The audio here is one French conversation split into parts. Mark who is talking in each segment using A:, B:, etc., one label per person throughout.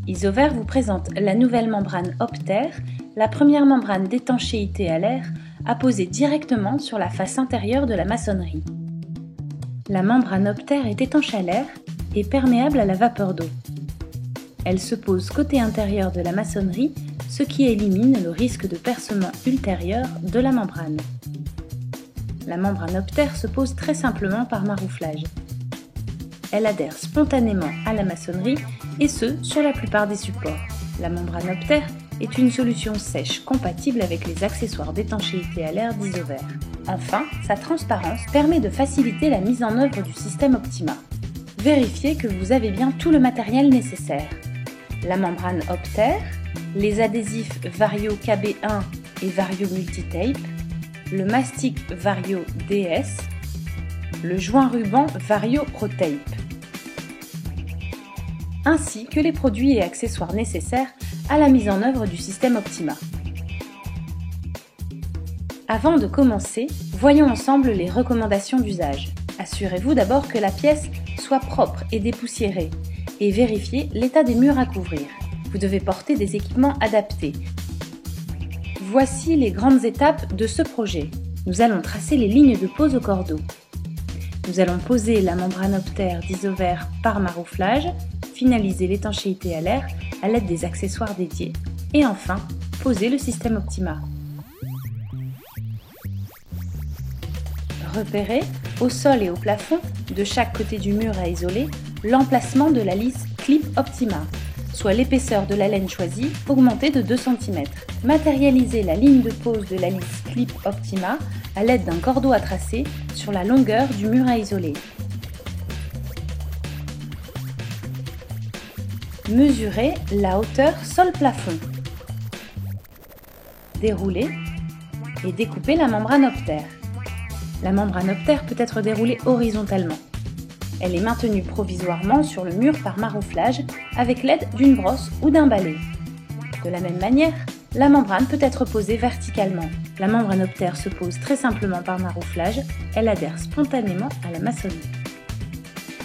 A: Isover vous présente la nouvelle membrane Opter, la première membrane d'étanchéité à l'air à poser directement sur la face intérieure de la maçonnerie. La membrane Opter est étanche à l'air et perméable à la vapeur d'eau. Elle se pose côté intérieur de la maçonnerie, ce qui élimine le risque de percement ultérieur de la membrane. La membrane Opter se pose très simplement par marouflage. Elle adhère spontanément à la maçonnerie et ce, sur la plupart des supports. La membrane Opter est une solution sèche compatible avec les accessoires d'étanchéité à l'air d'Isover. Enfin, sa transparence permet de faciliter la mise en œuvre du système Optima. Vérifiez que vous avez bien tout le matériel nécessaire. La membrane Opter, les adhésifs Vario KB1 et Vario Multitape, le mastic Vario DS, le joint ruban Vario ProTape, ainsi que les produits et accessoires nécessaires à la mise en œuvre du système Optima. Avant de commencer, voyons ensemble les recommandations d'usage. Assurez-vous d'abord que la pièce soit propre et dépoussiérée et vérifiez l'état des murs à couvrir. Vous devez porter des équipements adaptés. Voici les grandes étapes de ce projet. Nous allons tracer les lignes de pose au cordeau. Nous allons poser la membrane Opter d'Isover par marouflage, finaliser l'étanchéité à l'air à l'aide des accessoires dédiés et enfin poser le système Optima. Repérez, au sol et au plafond, de chaque côté du mur à isoler, l'emplacement de la lisse Clip Optima, soit l'épaisseur de la laine choisie augmentée de 2 cm. Matérialisez la ligne de pose de la lisse Clip Optima à l'aide d'un cordeau à tracer sur la longueur du mur à isoler. Mesurez la hauteur sol-plafond. Déroulez et découpez la membrane Opter. La membrane Opter peut être déroulée horizontalement. Elle est maintenue provisoirement sur le mur par marouflage avec l'aide d'une brosse ou d'un balai. De la même manière, la membrane peut être posée verticalement. La membrane Opter se pose très simplement par marouflage, elle adhère spontanément à la maçonnerie.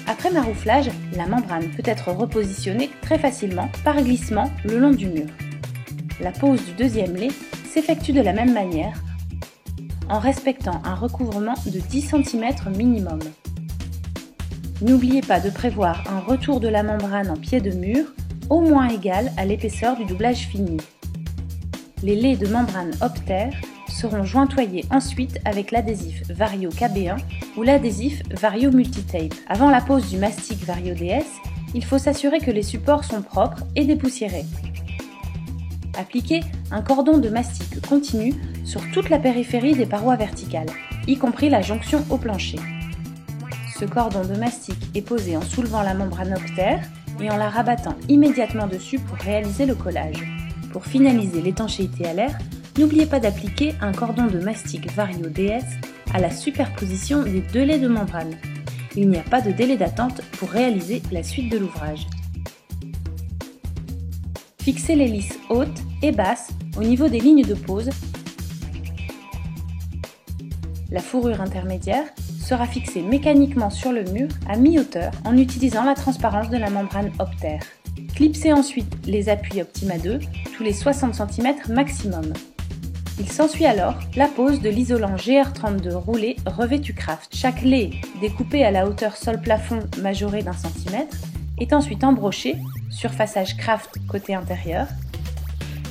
A: Après marouflage, la membrane peut être repositionnée très facilement par glissement le long du mur. La pose du deuxième lait s'effectue de la même manière en respectant un recouvrement de 10 cm minimum. N'oubliez pas de prévoir un retour de la membrane en pied de mur au moins égal à l'épaisseur du doublage fini. Les laits de membrane Opter seront jointoyés ensuite avec l'adhésif Vario KB1 ou l'adhésif Vario Multitape. Avant la pose du mastic Vario DS, il faut s'assurer que les supports sont propres et dépoussiérés. Appliquez un cordon de mastic continu sur toute la périphérie des parois verticales, y compris la jonction au plancher. Ce cordon de mastic est posé en soulevant la membrane Opter et en la rabattant immédiatement dessus pour réaliser le collage. Pour finaliser l'étanchéité à l'air, n'oubliez pas d'appliquer un cordon de mastic Vario DS à la superposition des 2 laits de membrane. Il n'y a pas de délai d'attente pour réaliser la suite de l'ouvrage. Fixez les lisses hautes et basses au niveau des lignes de pose. La fourrure intermédiaire sera fixée mécaniquement sur le mur à mi-hauteur en utilisant la transparence de la membrane Opter. Clipsez ensuite les appuis Optima 2 tous les 60 cm maximum. Il s'ensuit alors la pose de l'isolant GR32 roulé revêtu Craft. Chaque lait découpé à la hauteur sol-plafond majorée d'1 cm est ensuite embroché, surfaçage Craft côté intérieur,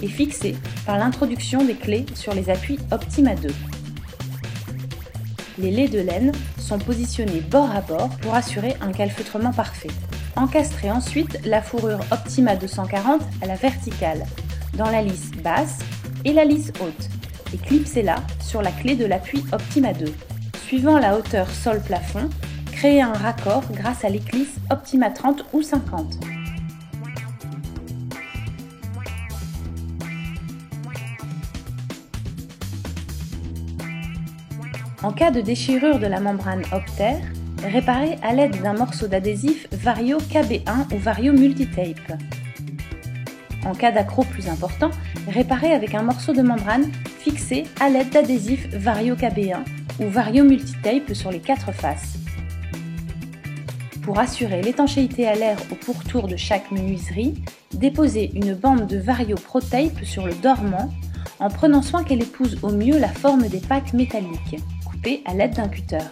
A: et fixé par l'introduction des clés sur les appuis Optima 2. Les laits de laine sont positionnés bord à bord pour assurer un calfeutrement parfait. Encastrez ensuite la fourrure Optima 240 à la verticale, dans la lisse basse et la lisse haute, et clipsez-la sur la clé de l'appui Optima 2. Suivant la hauteur sol-plafond, créez un raccord grâce à l'éclisse Optima 30 ou 50. En cas de déchirure de la membrane Opter, réparez à l'aide d'un morceau d'adhésif Vario KB1 ou Vario Multitape. En cas d'accroc plus important, réparez avec un morceau de membrane fixé à l'aide d'adhésif Vario KB1 ou Vario Multitape sur les 4 faces. Pour assurer l'étanchéité à l'air au pourtour de chaque menuiserie, déposez une bande de Vario Pro Tape sur le dormant en prenant soin qu'elle épouse au mieux la forme des packs métalliques, coupés à l'aide d'un cutter.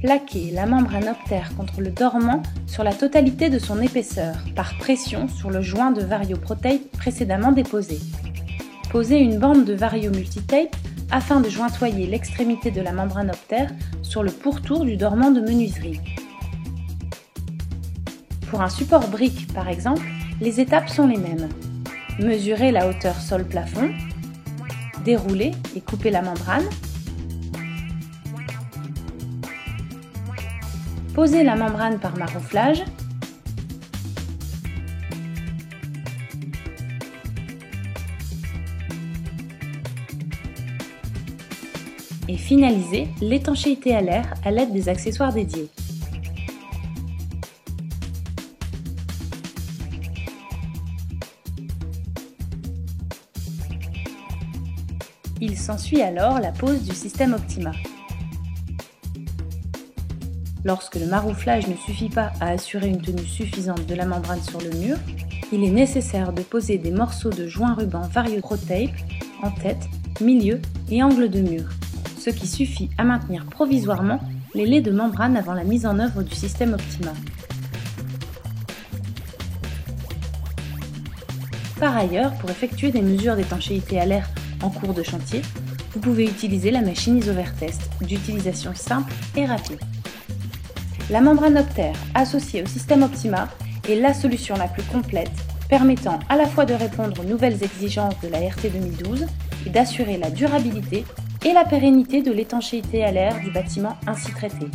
A: Plaquez la membrane Optère contre le dormant sur la totalité de son épaisseur, par pression sur le joint de Vario Pro Tape précédemment déposé. Posez une bande de Vario Multitape afin de jointoyer l'extrémité de la membrane Optère sur le pourtour du dormant de menuiserie. Pour un support brique par exemple, les étapes sont les mêmes. Mesurez la hauteur sol-plafond, déroulez et coupez la membrane, posez la membrane par marouflage, et finalisez l'étanchéité à l'air à l'aide des accessoires dédiés. Il s'ensuit alors la pose du système Optima. Lorsque le marouflage ne suffit pas à assurer une tenue suffisante de la membrane sur le mur, il est nécessaire de poser des morceaux de joint ruban Vario Pro Tape en tête, milieu et angle de mur, ce qui suffit à maintenir provisoirement les laits de membrane avant la mise en œuvre du système Optima. Par ailleurs, pour effectuer des mesures d'étanchéité à l'air en cours de chantier, vous pouvez utiliser la machine Isovertest, d'utilisation simple et rapide. La membrane Optère associée au système Optima est la solution la plus complète, permettant à la fois de répondre aux nouvelles exigences de la RT 2012 et d'assurer la durabilité et la pérennité de l'étanchéité à l'air du bâtiment ainsi traité.